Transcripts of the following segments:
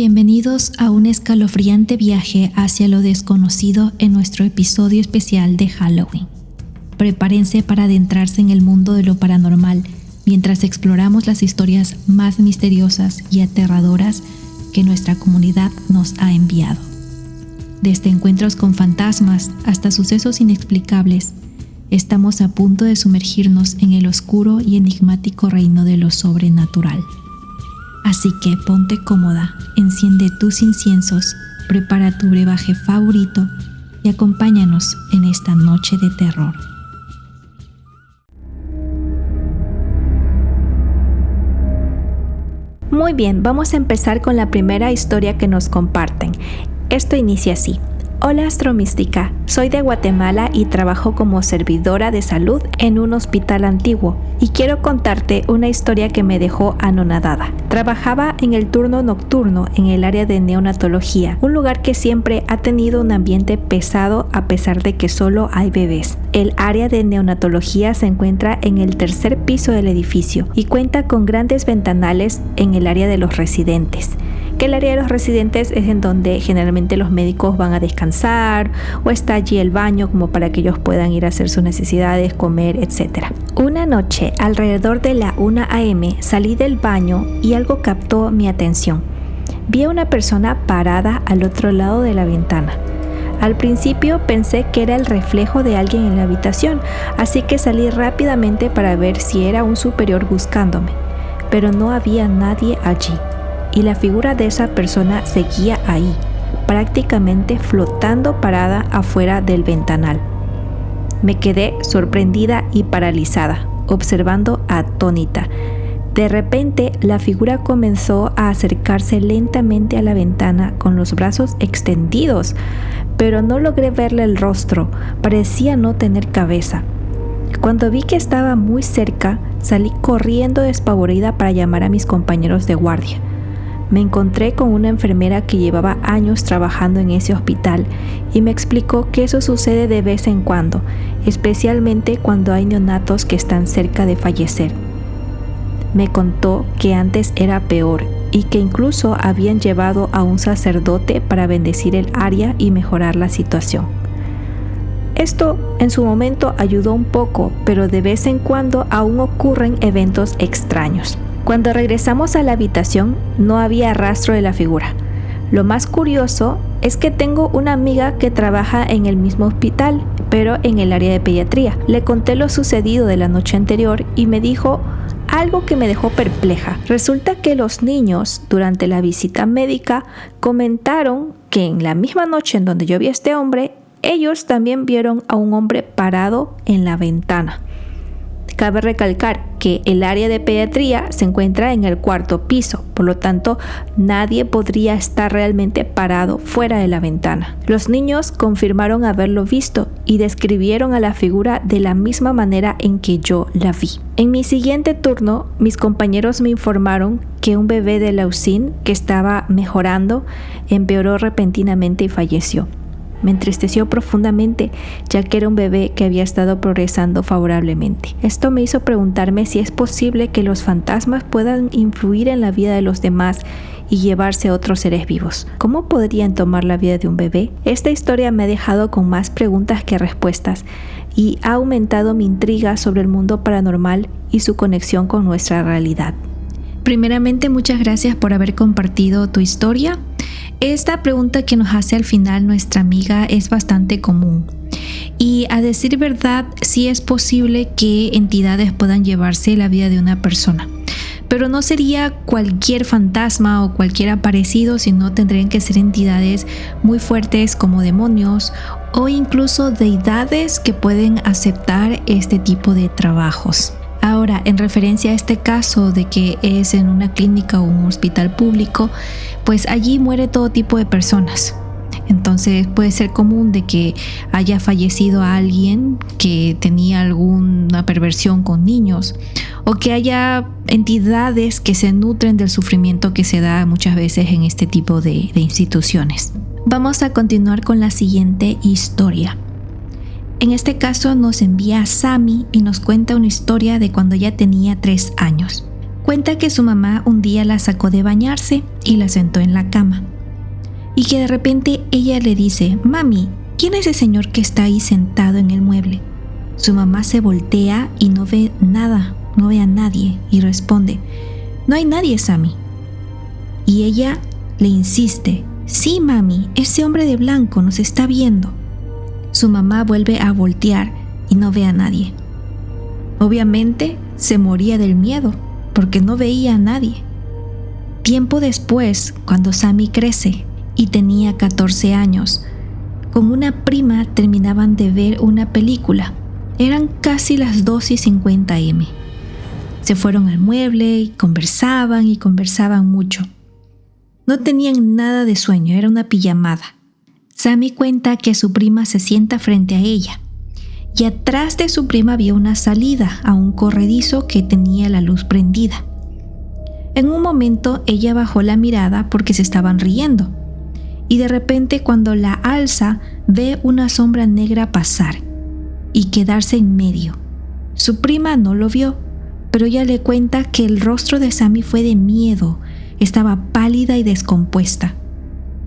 Bienvenidos a un escalofriante viaje hacia lo desconocido en nuestro episodio especial de Halloween. Prepárense para adentrarse en el mundo de lo paranormal mientras exploramos las historias más misteriosas y aterradoras que nuestra comunidad nos ha enviado. Desde encuentros con fantasmas hasta sucesos inexplicables, estamos a punto de sumergirnos en el oscuro y enigmático reino de lo sobrenatural. Así que ponte cómoda, enciende tus inciensos, prepara tu brebaje favorito y acompáñanos en esta noche de terror. Muy bien, vamos a empezar con la primera historia que nos comparten. Esto inicia así. Hola Astromística, soy de Guatemala y trabajo como servidora de salud en un hospital antiguo y quiero contarte una historia que me dejó anonadada. Trabajaba en el turno nocturno en el área de neonatología, un lugar que siempre ha tenido un ambiente pesado a pesar de que solo hay bebés. El área de neonatología se encuentra en el tercer piso del edificio y cuenta con grandes ventanales en el área de los residentes. Que el área de los residentes es en donde generalmente los médicos van a descansar o está allí el baño como para que ellos puedan ir a hacer sus necesidades, comer, etc. Una noche, alrededor de la 1 a.m., salí del baño y algo captó mi atención. Vi a una persona parada al otro lado de la ventana. Al principio pensé que era el reflejo de alguien en la habitación, así que salí rápidamente para ver si era un superior buscándome, pero no había nadie allí. Y la figura de esa persona seguía ahí, prácticamente flotando parada afuera del ventanal. Me quedé sorprendida y paralizada, observando atónita. De repente, la figura comenzó a acercarse lentamente a la ventana con los brazos extendidos, pero no logré verle el rostro, parecía no tener cabeza. Cuando vi que estaba muy cerca, salí corriendo despavorida para llamar a mis compañeros de guardia. Me encontré con una enfermera que llevaba años trabajando en ese hospital y me explicó que eso sucede de vez en cuando, especialmente cuando hay neonatos que están cerca de fallecer. Me contó que antes era peor y que incluso habían llevado a un sacerdote para bendecir el área y mejorar la situación. Esto en su momento ayudó un poco, pero de vez en cuando aún ocurren eventos extraños. Cuando regresamos a la habitación, no había rastro de la figura. Lo más curioso es que tengo una amiga que trabaja en el mismo hospital, pero en el área de pediatría. Le conté lo sucedido de la noche anterior y me dijo algo que me dejó perpleja. Resulta que los niños, durante la visita médica, comentaron que en la misma noche en donde yo vi a este hombre, ellos también vieron a un hombre parado en la ventana. Cabe recalcar que el área de pediatría se encuentra en el 4º piso, por lo tanto, nadie podría estar realmente parado fuera de la ventana. Los niños confirmaron haberlo visto y describieron a la figura de la misma manera en que yo la vi. En mi siguiente turno, mis compañeros me informaron que un bebé de Leucin que estaba mejorando empeoró repentinamente y falleció. Me entristeció profundamente, ya que era un bebé que había estado progresando favorablemente. Esto me hizo preguntarme si es posible que los fantasmas puedan influir en la vida de los demás y llevarse a otros seres vivos. ¿Cómo podrían tomar la vida de un bebé? Esta historia me ha dejado con más preguntas que respuestas y ha aumentado mi intriga sobre el mundo paranormal y su conexión con nuestra realidad. Primeramente, muchas gracias por haber compartido tu historia. Esta pregunta que nos hace al final nuestra amiga es bastante común. Y a decir verdad, sí es posible que entidades puedan llevarse la vida de una persona. Pero no sería cualquier fantasma o cualquier aparecido, sino tendrían que ser entidades muy fuertes como demonios o incluso deidades que pueden aceptar este tipo de trabajos. Ahora, en referencia a este caso de que es en una clínica o un hospital público, pues allí muere todo tipo de personas. Entonces puede ser común de que haya fallecido a alguien que tenía alguna perversión con niños o que haya entidades que se nutren del sufrimiento que se da muchas veces en este tipo de instituciones. Vamos a continuar con la siguiente historia. En este caso nos envía Sammy y nos cuenta una historia de cuando ya tenía 3 años. Cuenta que su mamá un día la sacó de bañarse y la sentó en la cama. Y que de repente ella le dice: «Mami, ¿quién es ese señor que está ahí sentado en el mueble?». Su mamá se voltea y no ve nada, no ve a nadie y responde: «No hay nadie, Sammy». Y ella le insiste: «Sí, mami, ese hombre de blanco nos está viendo». Su mamá vuelve a voltear y no ve a nadie. Obviamente se moría del miedo porque no veía a nadie. Tiempo después, cuando Sammy crece y tenía 14 años, con una prima terminaban de ver una película. Eran casi las 2:50 am. Se fueron al mueble y conversaban mucho. No tenían nada de sueño, era una pijamada. Sammy cuenta que su prima se sienta frente a ella y atrás de su prima había una salida a un corredizo que tenía la luz prendida. En un momento ella bajó la mirada porque se estaban riendo y de repente cuando la alza ve una sombra negra pasar y quedarse en medio. Su prima no lo vio, pero ella le cuenta que el rostro de Sammy fue de miedo, estaba pálida y descompuesta.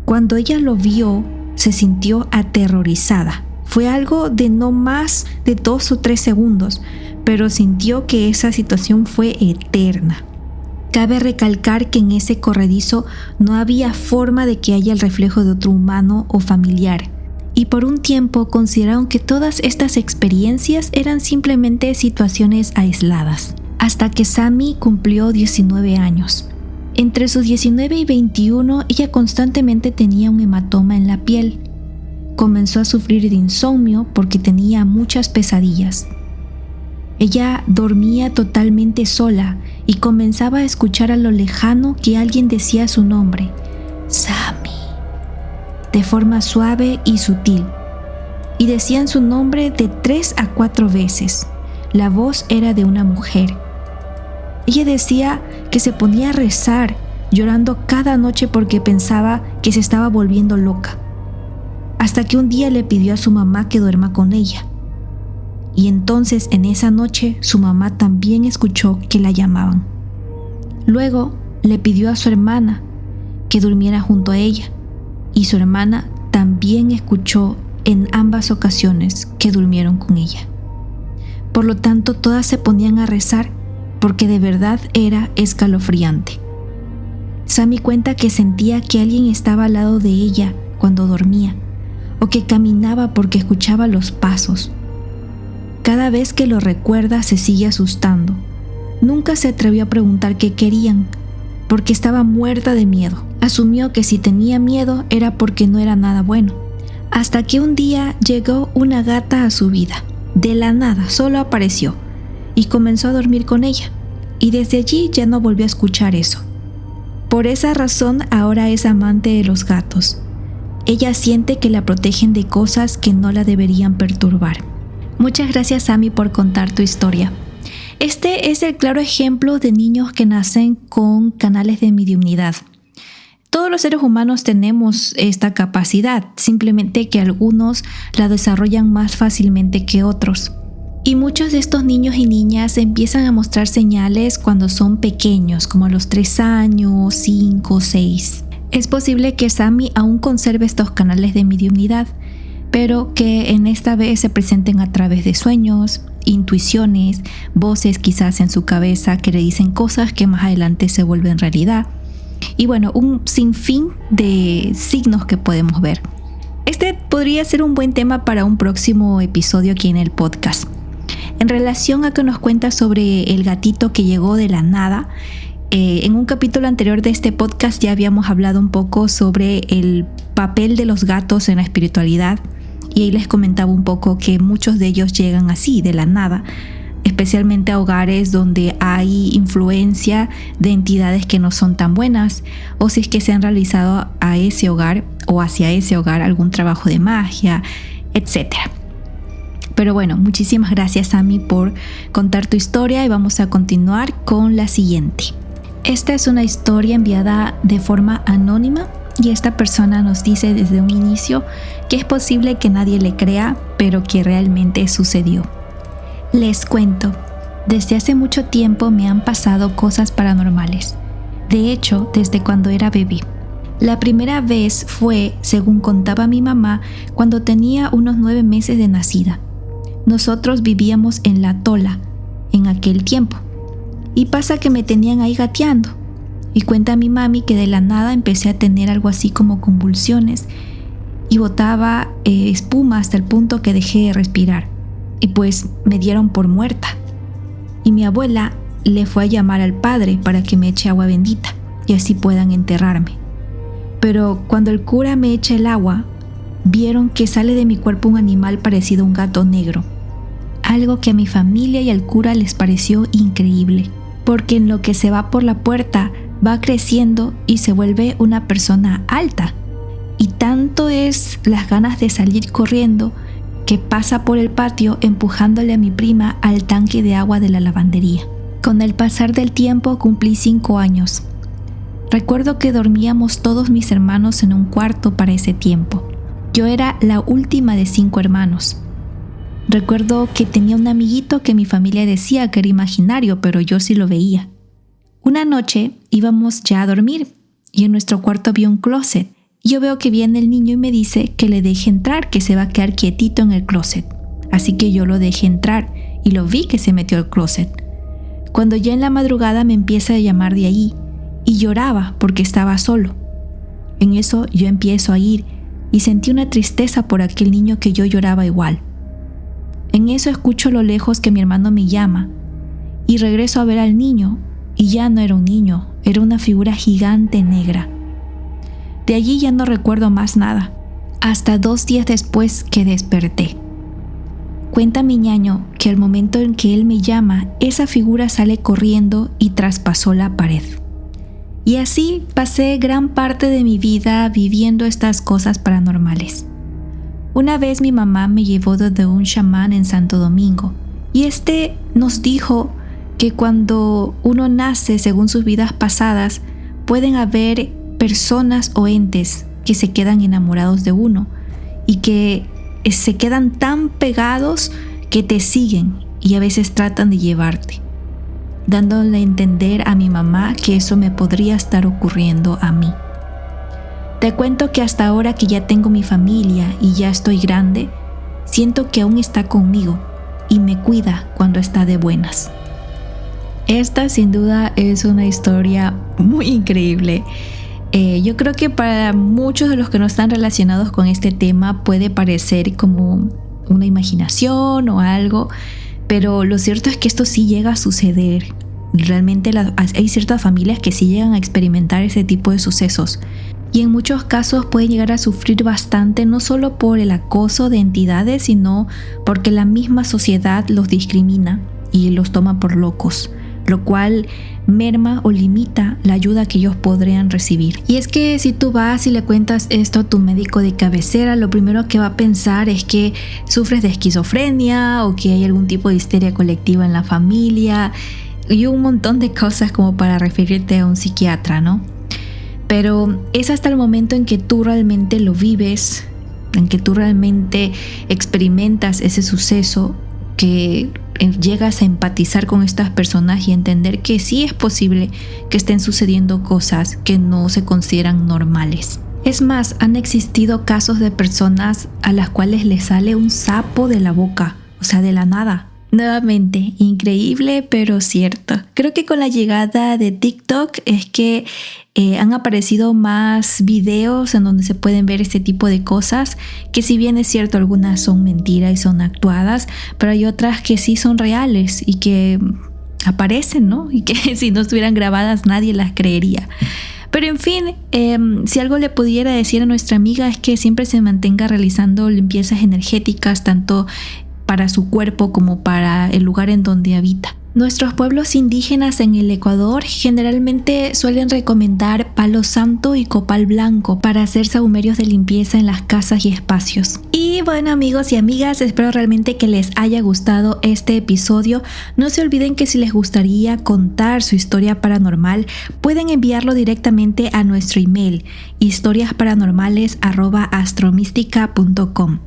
Cuando ella lo vio, se sintió aterrorizada. Fue algo de no más de 2 o 3 segundos, pero sintió que esa situación fue eterna. Cabe recalcar que en ese corredizo no había forma de que haya el reflejo de otro humano o familiar. Y por un tiempo consideraron que todas estas experiencias eran simplemente situaciones aisladas, hasta que Sammy cumplió 19 años. Entre sus 19 y 21, ella constantemente tenía un hematoma en la piel. Comenzó a sufrir de insomnio porque tenía muchas pesadillas. Ella dormía totalmente sola y comenzaba a escuchar a lo lejano que alguien decía su nombre, Sammy, de forma suave y sutil. Y decían su nombre de 3 a 4 veces. La voz era de una mujer. Ella decía que se ponía a rezar, llorando cada noche porque pensaba que se estaba volviendo loca. Hasta que un día le pidió a su mamá que duerma con ella. Y entonces en esa noche su mamá también escuchó que la llamaban. Luego le pidió a su hermana que durmiera junto a ella. Y su hermana también escuchó en ambas ocasiones que durmieron con ella. Por lo tanto, todas se ponían a rezar porque de verdad era escalofriante. Sammy cuenta que sentía que alguien estaba al lado de ella cuando dormía o que caminaba porque escuchaba los pasos. Cada vez que lo recuerda se sigue asustando. Nunca se atrevió a preguntar qué querían porque estaba muerta de miedo. Asumió que si tenía miedo era porque no era nada bueno. Hasta que un día llegó una gata a su vida. De la nada, solo apareció y comenzó a dormir con ella. Y desde allí ya no volvió a escuchar eso. Por esa razón ahora es amante de los gatos. Ella siente que la protegen de cosas que no la deberían perturbar. Muchas gracias, Sammy, por contar tu historia. Este es el claro ejemplo de niños que nacen con canales de mediumnidad. Todos los seres humanos tenemos esta capacidad, simplemente que algunos la desarrollan más fácilmente que otros. Y muchos de estos niños y niñas empiezan a mostrar señales cuando son pequeños, como a los 3 años, 5, 6. Es posible que Sammy aún conserve estos canales de mediumnidad, pero que en esta vez se presenten a través de sueños, intuiciones, voces quizás en su cabeza que le dicen cosas que más adelante se vuelven realidad. Y bueno, un sinfín de signos que podemos ver. Este podría ser un buen tema para un próximo episodio aquí en el podcast. En relación a que nos cuenta sobre el gatito que llegó de la nada, en un capítulo anterior de este podcast ya habíamos hablado un poco sobre el papel de los gatos en la espiritualidad y ahí les comentaba un poco que muchos de ellos llegan así, de la nada, especialmente a hogares donde hay influencia de entidades que no son tan buenas, o si es que se han realizado a ese hogar o hacia ese hogar algún trabajo de magia, etc. Pero bueno, muchísimas gracias, Sammy, por contar tu historia y vamos a continuar con la siguiente. Esta es una historia enviada de forma anónima y esta persona nos dice desde un inicio que es posible que nadie le crea, pero que realmente sucedió. Les cuento, Desde hace mucho tiempo me han pasado cosas paranormales. De hecho, desde cuando era bebé. La primera vez fue, según contaba mi mamá, cuando tenía unos 9 meses de nacida. Nosotros vivíamos en La Tola en aquel tiempo. Y pasa que me tenían ahí gateando. Y cuenta mi mami que de la nada empecé a tener algo así como convulsiones y botaba espuma hasta el punto que dejé de respirar. Y pues me dieron por muerta. Y mi abuela le fue a llamar al padre para que me eche agua bendita y así puedan enterrarme. Pero cuando el cura me echa el agua, vieron que sale de mi cuerpo un animal parecido a un gato negro. Algo que a mi familia y al cura les pareció increíble, porque en lo que se va por la puerta va creciendo y se vuelve una persona alta. Y tanto es las ganas de salir corriendo que pasa por el patio empujándole a mi prima al tanque de agua de la lavandería. Con el pasar del tiempo cumplí 5 años. Recuerdo que dormíamos todos mis hermanos en un cuarto para ese tiempo. Yo era la última de 5 hermanos. Recuerdo que tenía un amiguito que mi familia decía que era imaginario, pero yo sí lo veía. Una noche íbamos ya a dormir y en nuestro cuarto había un closet. Yo veo que viene el niño y me dice que le deje entrar, que se va a quedar quietito en el closet. Así que yo lo dejé entrar y lo vi que se metió al closet. Cuando ya en la madrugada me empieza a llamar de ahí y lloraba porque estaba solo. En eso yo empiezo a ir y sentí una tristeza por aquel niño que yo lloraba igual. En eso escucho a lo lejos que mi hermano me llama y regreso a ver al niño y ya no era un niño, era una figura gigante negra. De allí ya no recuerdo más nada, hasta 2 días después que desperté. Cuenta mi ñaño que al momento en que él me llama, esa figura sale corriendo y traspasó la pared. Y así pasé gran parte de mi vida viviendo estas cosas paranormales. Una vez mi mamá me llevó donde un chamán en Santo Domingo y nos dijo que cuando uno nace según sus vidas pasadas, pueden haber personas o entes que se quedan enamorados de uno y que se quedan tan pegados que te siguen y a veces tratan de llevarte, dándole a entender a mi mamá que eso me podría estar ocurriendo a mí. Te cuento que hasta ahora que ya tengo mi familia y ya estoy grande, siento que aún está conmigo y me cuida cuando está de buenas. Esta sin duda es una historia muy increíble. Yo creo que para muchos de los que no están relacionados con este tema puede parecer como una imaginación o algo, pero lo cierto es que esto sí llega a suceder. Realmente hay ciertas familias que sí llegan a experimentar ese tipo de sucesos y en muchos casos pueden llegar a sufrir bastante, no solo por el acoso de entidades, sino porque la misma sociedad los discrimina y los toma por locos, lo cual merma o limita la ayuda que ellos podrían recibir. Y es que si tú vas y le cuentas esto a tu médico de cabecera, lo primero que va a pensar es que sufres de esquizofrenia o que hay algún tipo de histeria colectiva en la familia y un montón de cosas como para referirte a un psiquiatra, ¿no? Pero es hasta el momento en que tú realmente lo vives, en que tú realmente experimentas ese suceso, que llegas a empatizar con estas personas y entender que sí es posible que estén sucediendo cosas que no se consideran normales. Es más, han existido casos de personas a las cuales les sale un sapo de la boca, o sea, de la nada. Nuevamente, increíble pero cierto. Creo que con la llegada de TikTok es que han aparecido más videos en donde se pueden ver este tipo de cosas, que si bien es cierto algunas son mentiras y son actuadas, pero hay otras que sí son reales y que aparecen, ¿no? Y que si no estuvieran grabadas nadie las creería. Pero en fin, si algo le pudiera decir a nuestra amiga es que siempre se mantenga realizando limpiezas energéticas, tanto para su cuerpo como para el lugar en donde habita. Nuestros pueblos indígenas en el Ecuador generalmente suelen recomendar palo santo y copal blanco para hacer sahumerios de limpieza en las casas y espacios. Y bueno, amigos y amigas, espero realmente que les haya gustado este episodio. No se olviden que si les gustaría contar su historia paranormal, pueden enviarlo directamente a nuestro email historiasparanormales@astromystica.com.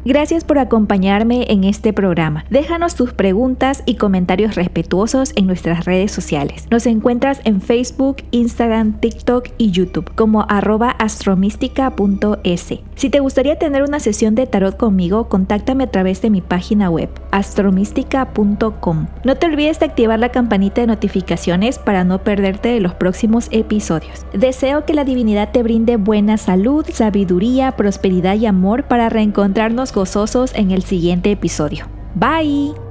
Gracias por acompañarme en este programa. Déjanos tus preguntas y comentarios respetuosos en nuestras redes sociales. Nos encuentras en Facebook, Instagram, TikTok y YouTube como @astromística.es. Si te gustaría tener una sesión de tarot conmigo, contáctame a través de mi página web astromística.com. No te olvides de activar la campanita de notificaciones para no perderte de los próximos episodios. Deseo que la divinidad te brinde buena salud, sabiduría, prosperidad y amor para reencontrarnos gozosos en el siguiente episodio. Bye.